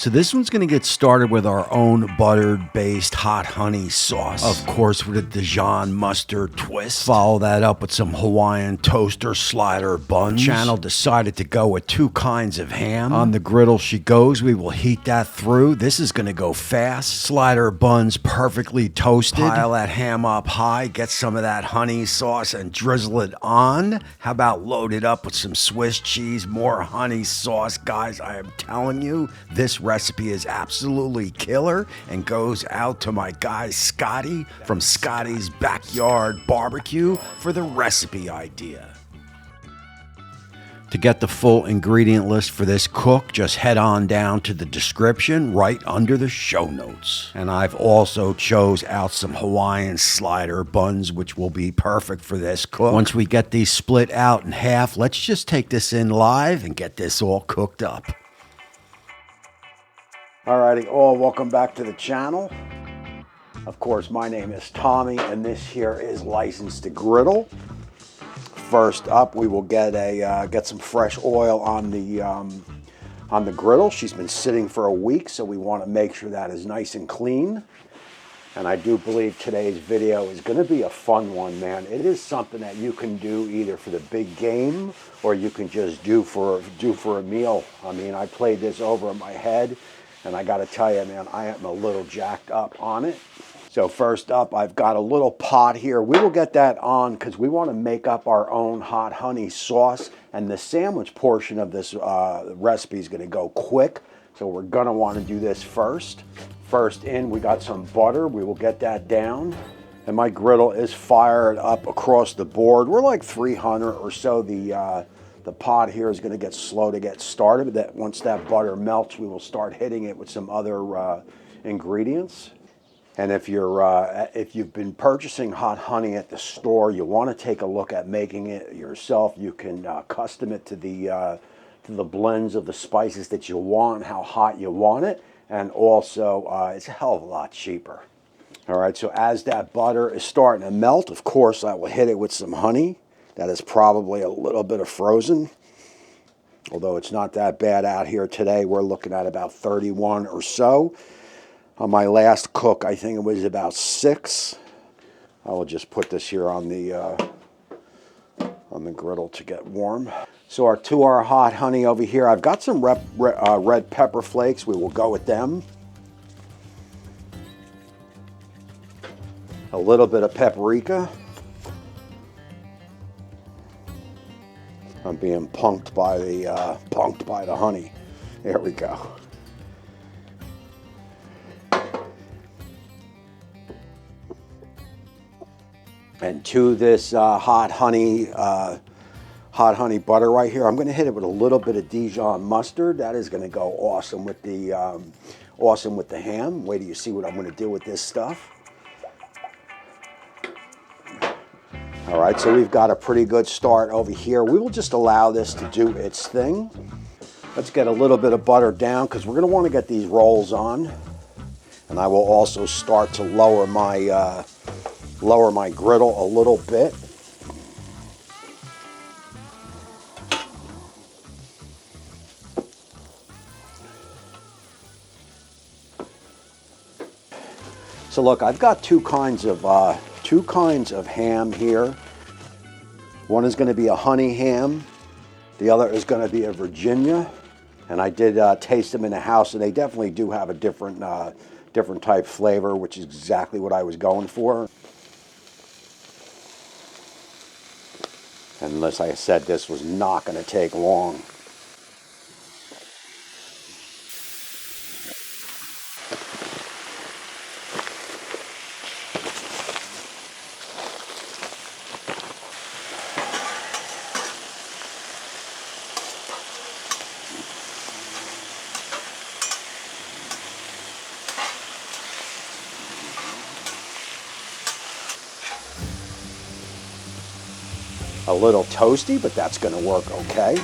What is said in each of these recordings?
So this one's going to get started with our own buttered-based hot honey sauce. Of course, with a Dijon Mustard twist. Follow that up with some Hawaiian toaster slider buns. Channel decided to go with 2 kinds of ham. On the griddle she goes. We will heat that through. This is going to go fast. Slider buns perfectly toasted. Pile that ham up high. Get some of that honey sauce and drizzle it on. How about load it up with some Swiss cheese, more honey sauce? Guys, I am telling you, this recipe is absolutely killer and goes out to my guy Scotty from Scotty's Backyard Barbecue for the recipe idea. To get the full ingredient list for this cook, just head on down to the description right under the show notes. And I've also chose out some Hawaiian slider buns, which will be perfect for this cook. Once we get these split out in half, let's just take this in live and get this all cooked up. Alrighty, all welcome back to the channel. Of course, my name is Tommy, and this here is Licensed to Griddle. First up, we will get some fresh oil on the griddle. She's been sitting for a week, so we want to make sure that is nice and clean. And I do believe today's video is going to be a fun one, man. It is something that you can do either for the big game or you can just do for a meal. I mean, I played this over in my head. And I got to tell you, man, I am a little jacked up on it. So first up, I've got a little pot here. We will get that on because we want to make up our own hot honey sauce. And the sandwich portion of this recipe is going to go quick. So we're going to want to do this first. First in, we got some butter. We will get that down. And my griddle is fired up across the board. We're like 300 or so. The pot here is going to get slow to get started. That once that butter melts, we will start hitting it with some other ingredients. And if you've been purchasing hot honey at the store, you want to take a look at making it yourself. You can custom it to the blends of the spices that you want, how hot you want it, and also it's a hell of a lot cheaper. All right, so as that butter is starting to melt, of course, I will hit it with some honey. That is probably a little bit of frozen, although it's not that bad out here today. We're looking at about 31 or so. On my last cook, I think it was about 6. I will just put this here on the griddle to get warm. So our hot honey over here, I've got some red pepper flakes. We will go with them. A little bit of paprika. I'm being punked by the honey. There we go. And to this hot honey butter right here, I'm going to hit it with a little bit of Dijon mustard. That is going to go awesome with the ham. Wait till you see what I'm going to do with this stuff. All right, so we've got a pretty good start over here. We will just allow this to do its thing. Let's get a little bit of butter down because we're going to want to get these rolls on. And I will also start to lower my griddle a little bit. So look, I've got two kinds of ham here. One is going to be a honey ham. The other is going to be a Virginia. And I did taste them in the house, and they definitely do have a different type flavor, which is exactly what I was going for. And as I said, this was not going to take long. A little toasty, but that's going to work okay.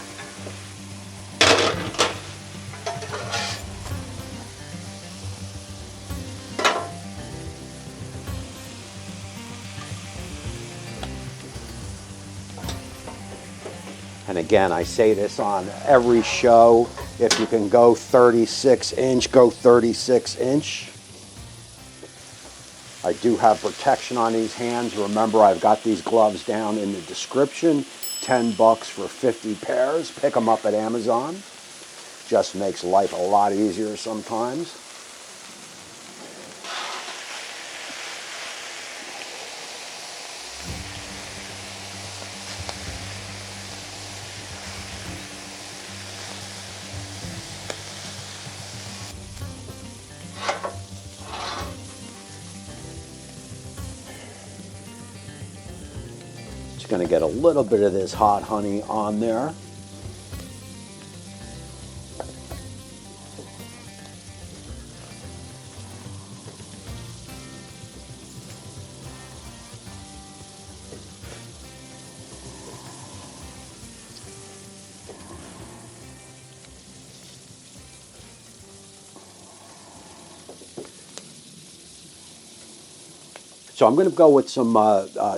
And again, I say this on every show, If you can go 36 inch, go 36 inch. I do have protection on these hands. Remember, I've got these gloves down in the description. 10 bucks for 50 pairs. Pick them up at Amazon. Just makes life a lot easier sometimes. Going to get a little bit of this hot honey on there. So I'm going to go with some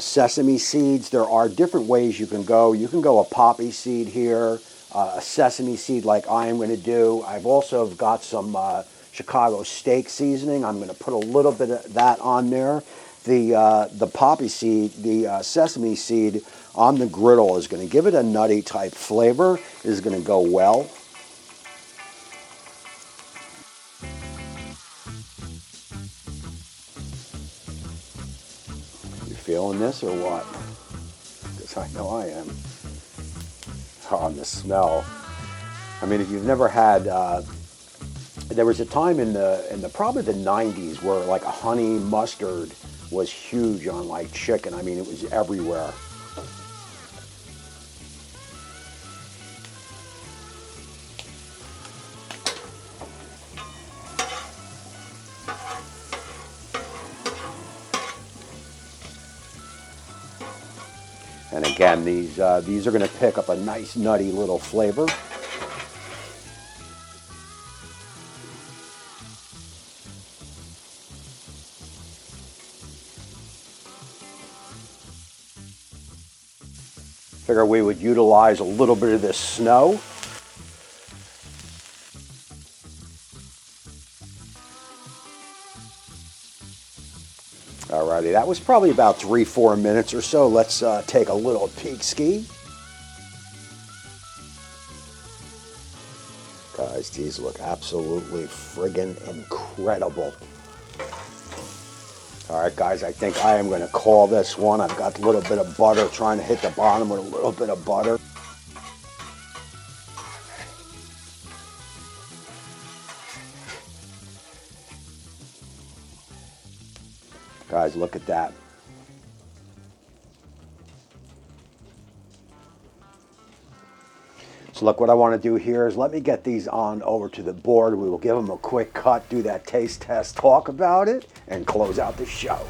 sesame seeds. There are different ways you can go. You can go a poppy seed here, a sesame seed like I am going to do. I've also got some Chicago steak seasoning. I'm going to put a little bit of that on there. The poppy seed, the sesame seed on the griddle is going to give it a nutty type flavor. It is going to go well. Feeling this or what? Because I know I am. On the smell. I mean, if you've never had, there was a time in the probably the 90s where like a honey mustard was huge on like chicken. I mean, it was everywhere. And again, these are going to pick up a nice nutty little flavor. Figure we would utilize a little bit of this snow. Alrighty, that was probably about 3-4 minutes or so. Let's take a little peek ski. Guys, these look absolutely friggin' incredible. Alright guys, I think I am going to call this one. I've got a little bit of butter, trying to hit the bottom with a little bit of butter. Guys, look at that. So look, what I want to do here is let me get these on over to the board. We will give them a quick cut, do that taste test, talk about it, and close out the show.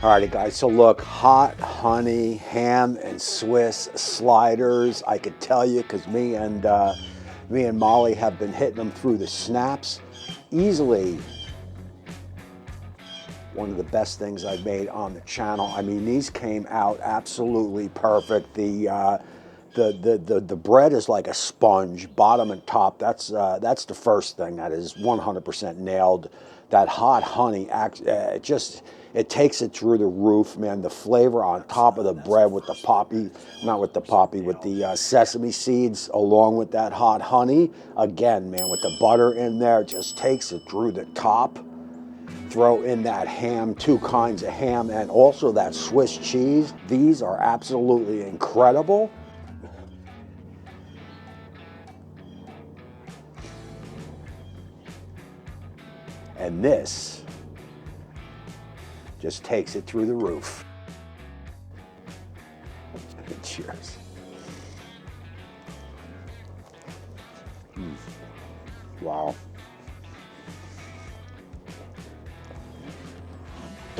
Alrighty guys, so look, hot honey, ham and Swiss sliders. I could tell you because me and Molly have been hitting them through the snaps. Easily one of the best things I've made on the channel. I mean, these came out absolutely perfect. The bread is like a sponge, bottom and top. That's the first thing that is 100% nailed. That hot honey, it takes it through the roof, man. The flavor on top of the bread with the poppy, not with the poppy, with the sesame seeds along with that hot honey. Again, man, with the butter in there, it just takes it through the top. Throw in that ham, 2 kinds of ham, and also that Swiss cheese. These are absolutely incredible. And this just takes it through the roof. Cheers. Wow.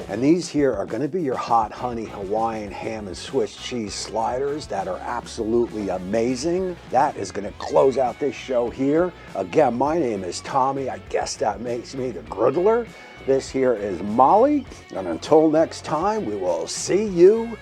And these here are going to be your hot honey Hawaiian ham and Swiss cheese sliders that are absolutely amazing. That is going to close out this show here. Again, my name is Tommy. I guess that makes me the Griddler. This here is Molly. And until next time, we will see you